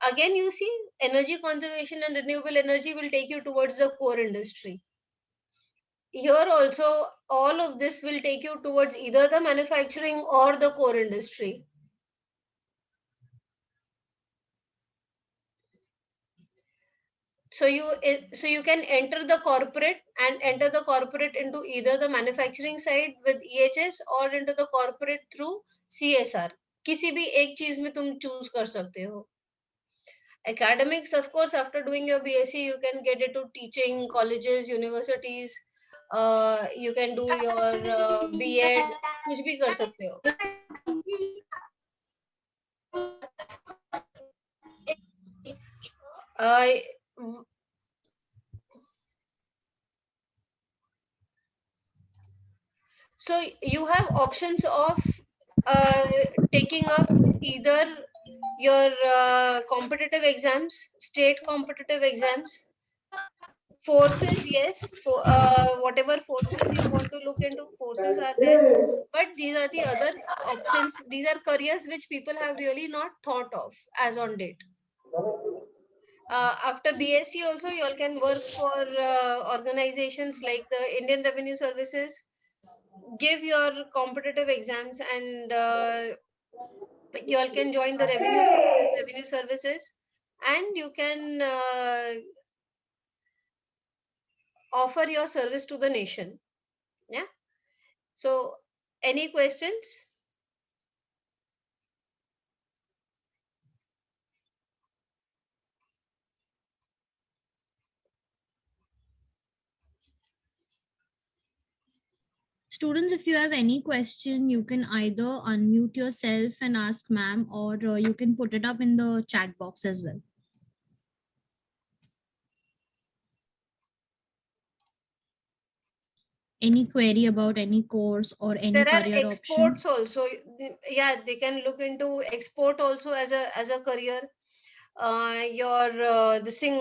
Again, you see, energy conservation and renewable energy will take you towards the core industry. Here also, all of this will take you towards either the manufacturing or the core industry. So you can enter the corporate into either the manufacturing side with EHS or into the corporate through CSR. किसी भी एक चीज में तुम choose कर सकते हो. Academics, of course, after doing your BSc, you can get into teaching, colleges, universities. You can do your B.Ed, कुछ भी कर सकते हो. So you have options of taking up either your competitive exams, state competitive exams, forces, yes, for whatever forces you want to look into, forces are there, but these are the other options. These are careers which people have really not thought of as on date. After BSc also, you all can work for organizations like the Indian Revenue Services, give your competitive exams, and you all can join the revenue forces, revenue services, and you can offer your service to the nation. Yeah. So, any questions? Students, if you have any question, you can either unmute yourself and ask ma'am, or you can put it up in the chat box as well. Any query about any course or any There are career option? exports also. Yeah, they can look into export also as a career. Your this thing.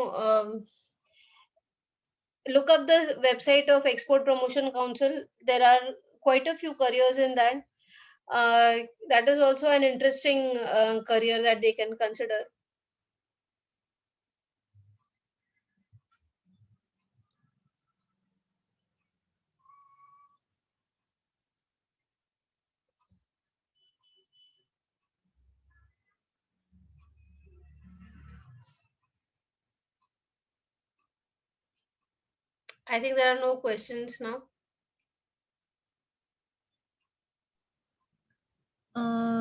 Look up the website of Export Promotion Council. There are quite a few careers in that. That is also an interesting career that they can consider. I think there are no questions now.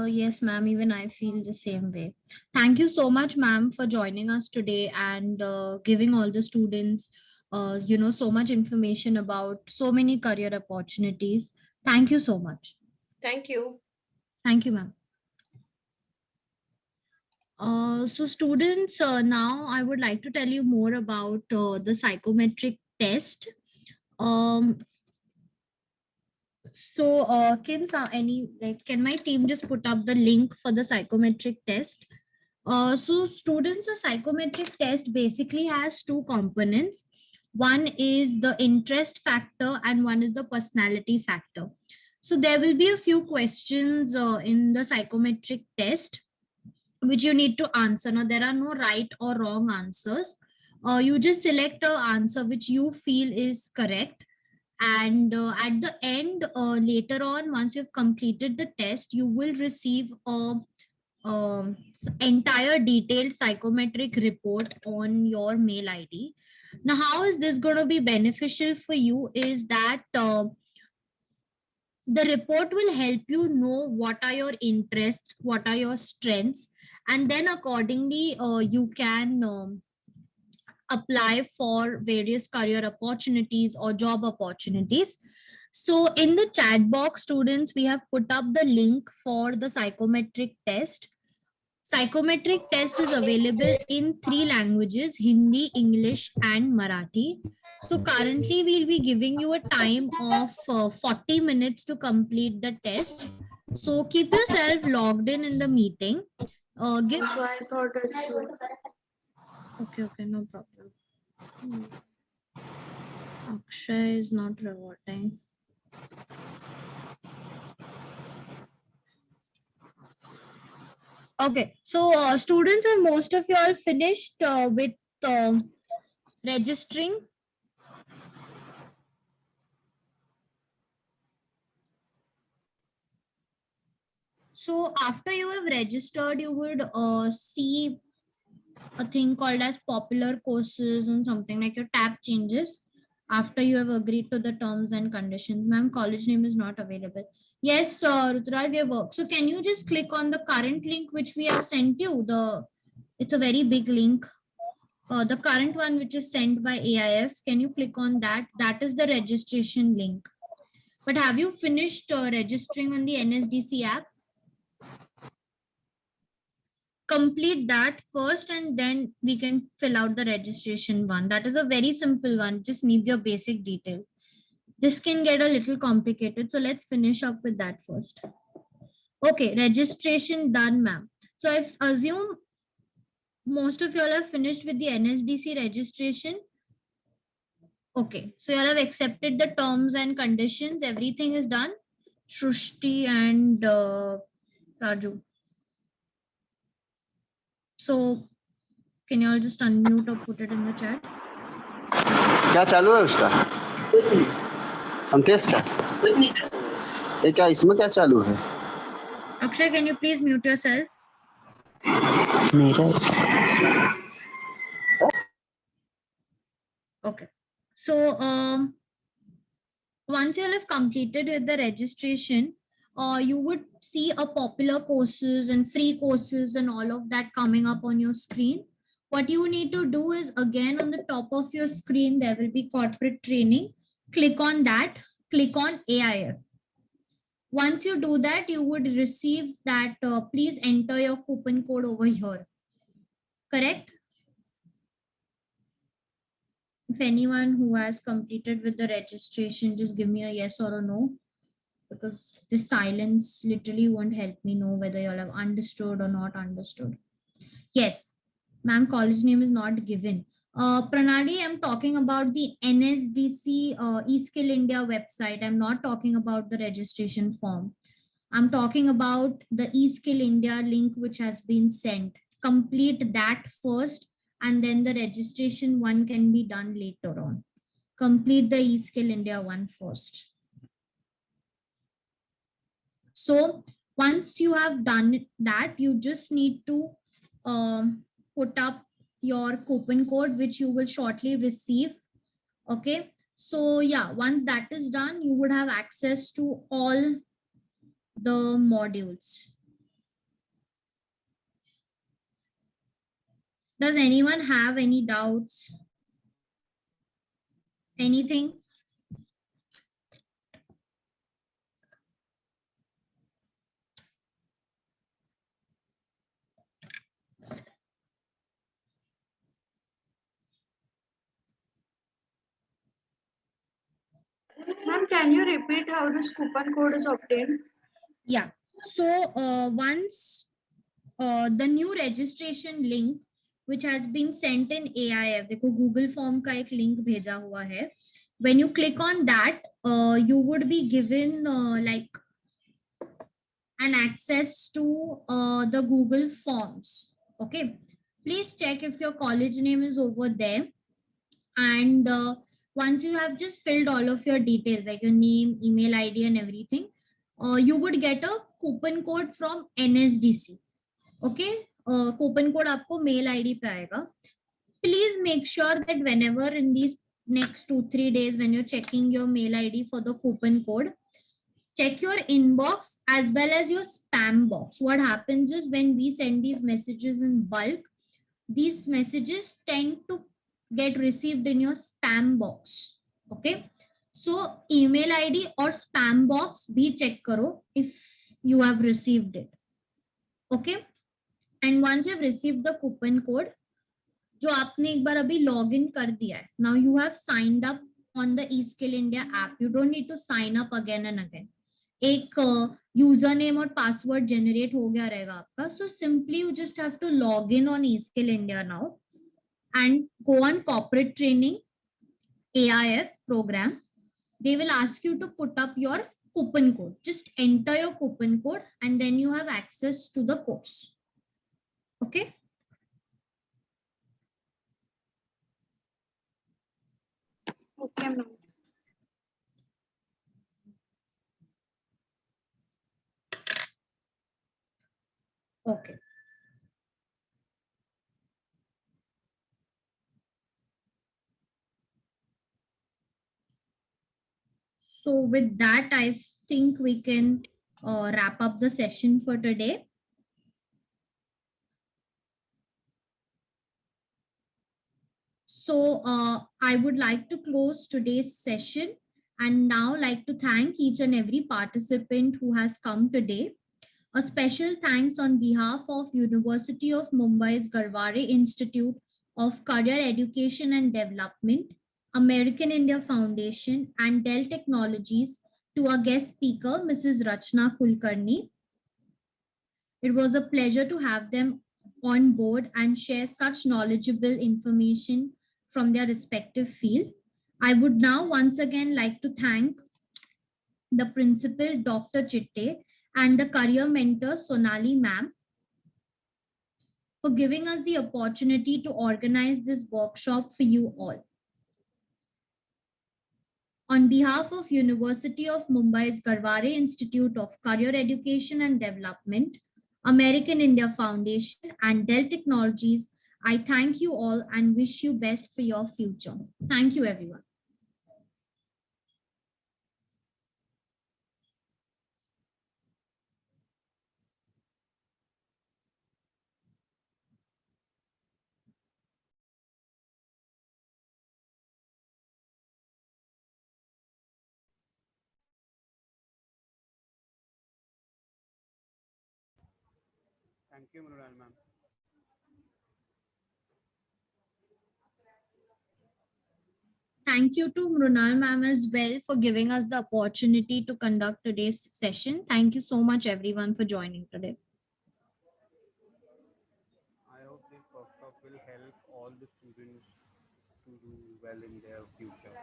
Yes, ma'am, even I feel the same way. Thank you so much, ma'am, for joining us today and giving all the students, so much information about so many career opportunities. Thank you so much. Thank you. Thank you, ma'am. So students, now I would like to tell you more about the psychometric test. Um, can my team just put up the link for the psychometric test? So students, a psychometric test basically has two components. One is the interest factor and one is the personality factor. So there will be a few questions in the psychometric test which you need to answer. Now, there are no right or wrong answers. You just select a answer which you feel is correct. And at the end, later on, once you've completed the test, you will receive a entire detailed psychometric report on your mail ID. Now, how is this going to be beneficial for you is that the report will help you know what are your interests, what are your strengths, and then accordingly, you can apply for various career opportunities or job opportunities. So in the chat box, students, we have put up the link for the psychometric test. Psychometric test is available in three languages, Hindi, English, and Marathi. So currently we'll be giving you a time of 40 minutes to complete the test. So keep yourself logged in the meeting. Give So I thought it's Okay, no problem. Akshay is not reverting. Okay, so students, and most of you all finished with registering. So after you have registered, you would see a thing called as popular courses and something like your tab changes after you have agreed to the terms and conditions. Ma'am, college name is not available. Yes, Rutural, we have worked. So can you just click on the current link which we have sent you? It's a very big link. The current one which is sent by AIF, can you click on that? That is the registration link. But have you finished registering on the NSDC app? Complete that first and then we can fill out the registration one. That is a very simple one, just needs your basic details. This can get a little complicated. So let's finish up with that first. Okay, registration done, ma'am. So I assume most of you all have finished with the NSDC registration. Okay, so you all have accepted the terms and conditions. Everything is done. Shrushti and Raju. So can you all just unmute or put it in the chat? क्या चालू है उसका? हम test का ये क्या इसमें क्या चालू है? Akshay, can you please mute yourself? मेरा Okay. So once you all have completed with the registration, you would see a popular courses and free courses and all of that coming up on your screen. What you need to do is, again, on the top of your screen, there will be corporate training. Click on that, click on AIF. Once you do that, you would receive that, please enter your coupon code over here. Correct? If anyone who has completed with the registration, just give me a yes or a no, because the silence literally won't help me know whether you all have understood or not understood. Yes, ma'am, college name is not given. Pranali, I'm talking about the NSDC eSkill India website. I'm not talking about the registration form. I'm talking about the eSkill India link which has been sent. Complete that first, and then the registration one can be done later on. Complete the eSkill India one first. So once you have done that, you just need to put up your coupon code, which you will shortly receive. Okay. So yeah, once that is done, you would have access to all the modules. Does anyone have any doubts? Anything? Ma'am, can you repeat how this coupon code is obtained? Yeah. So once the new registration link which has been sent in AIF, देखो Google form का एक link भेजा हुआ है. When you click on that, you would be given like an access to the Google Forms. Okay. Please check if your college name is over there. And once you have just filled all of your details, like your name, email ID and everything, you would get a coupon code from NSDC. Okay. Coupon code आपको mail ID पे आएगा. Please make sure that whenever in these next 2-3 days, when you're checking your mail ID for the coupon code, check your inbox as well as your spam box. What happens is when we send these messages in bulk, these messages tend to get received in your spam box. Okay. So email ID or spam box bhi check karo if you have received it. Okay. And once you have received the coupon code, जो आपने एक बार अभी log in कर दिया है, now you have signed up on the eSkill India app. You don't need to sign up again and again. एक user name और password generate हो गया रहेगा आपका. So simply you just have to log in on eSkill India now and go on corporate training AIF program. They will ask you to put up your coupon code. Just enter your coupon code and then you have access to the course. Okay. Okay, ma'am. Okay. So with that, I think we can wrap up the session for today. So I would like to close today's session and now like to thank each and every participant who has come today. A special thanks on behalf of University of Mumbai's Garware Institute of Career Education and Development, American India Foundation, and Dell Technologies to our guest speaker, Mrs. Rachna Kulkarni. It was a pleasure to have them on board and share such knowledgeable information from their respective field. I would now once again like to thank the principal, Dr. Chitte, and the career mentor, Sonali ma'am, for giving us the opportunity to organize this workshop for you all. On behalf of University of Mumbai's Garware Institute of Career Education and Development, American India Foundation, and Dell Technologies, I thank you all and wish you best for your future. Thank you, everyone. Thank you, Mrunal ma'am. Thank you to Mrunal ma'am as well for giving us the opportunity to conduct today's session. Thank you so much, everyone, for joining today. I hope this workshop will help all the students to do well in their future.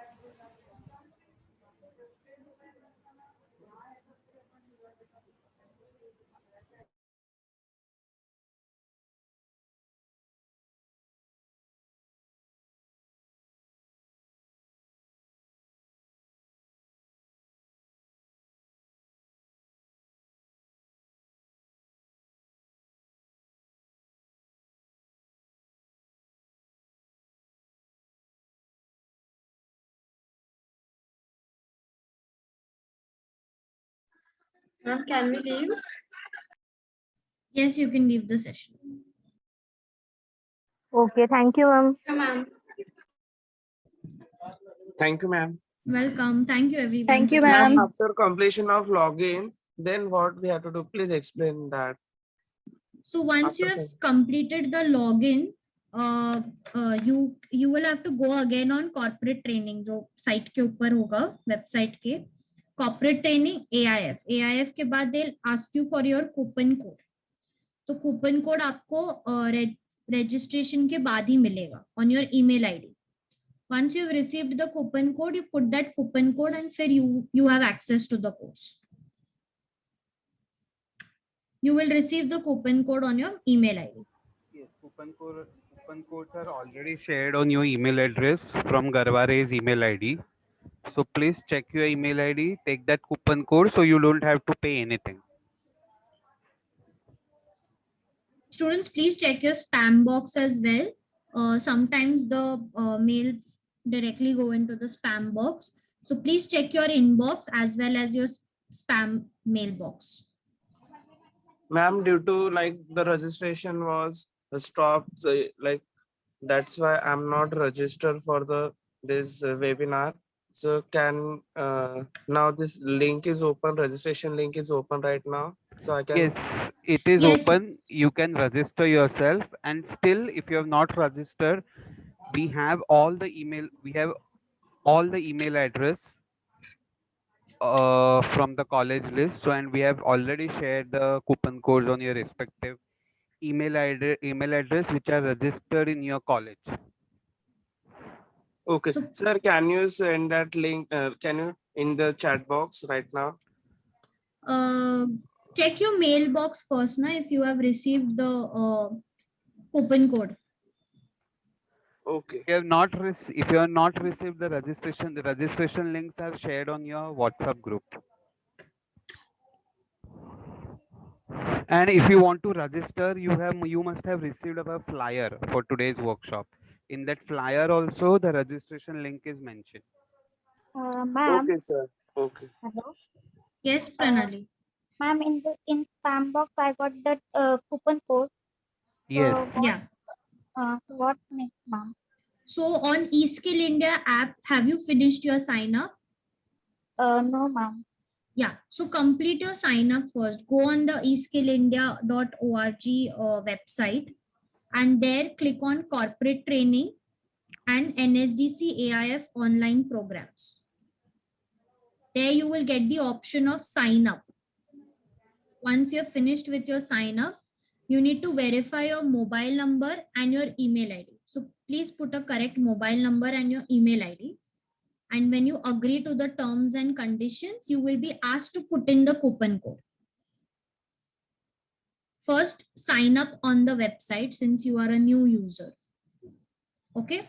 Ma'am, can we leave? Yes, you can leave the session. Okay, thank you, ma'am. Ma'am. Thank you, ma'am. Welcome. Thank you, everyone. Thank you, for ma'am. joining. After completion of login, then what we have to do? Please explain that. So once you have completed the login, you will have to go again on corporate training जो site के ऊपर होगा, website के corporate training AIF के बाद they'll ask you for your coupon code. तो coupon code आपको registration के बाद ही मिलेगा on your email ID. Once you've received the coupon code, you put that coupon code and फिर you have access to the course. You will receive the coupon code on your email ID. Yes, coupon codes are already shared on your email address from Garware's email ID. So please check your email ID, take that coupon code so you don't have to pay anything. Students, please check your spam box as well. Sometimes the mails directly go into the spam box. So please check your inbox as well as your spam mailbox. Ma'am, due to like the registration was stopped, like that's why I'm not registered for this webinar. So can now this link is open, registration link is open right now. So I can. Yes, it is Yes. open. You can register yourself, and still, if you have not registered, we have all the email. We have all the email address from the college list. So, and we have already shared the coupon codes on your respective email address which are registered in your college. Okay, So- sir, can you send that link? Can you in the chat box right now? Check your mailbox first, na, if you have received the coupon code. Okay. If you have not received the registration links are shared on your WhatsApp group. And if you want to register, you must have received a flyer for today's workshop. In that flyer also the registration link is mentioned. Ma'am. Okay, sir. Okay. Hello. Yes, Pranali. Ma'am, in spam box I got that coupon code. Yes. Yeah. What next, ma'am? So on eSkill India app, have you finished your sign up? No, ma'am. Yeah, so complete your sign up first. Go on the eskillindia.org website and there click on corporate training. and NSDC AIF online programs. There you will get the option of sign up. Once you're finished with your sign up, you need to verify your mobile number and your email ID. So please put a correct mobile number and your email ID. And when you agree to the terms and conditions, you will be asked to put in the coupon code. First, sign up on the website since you are a new user. Okay.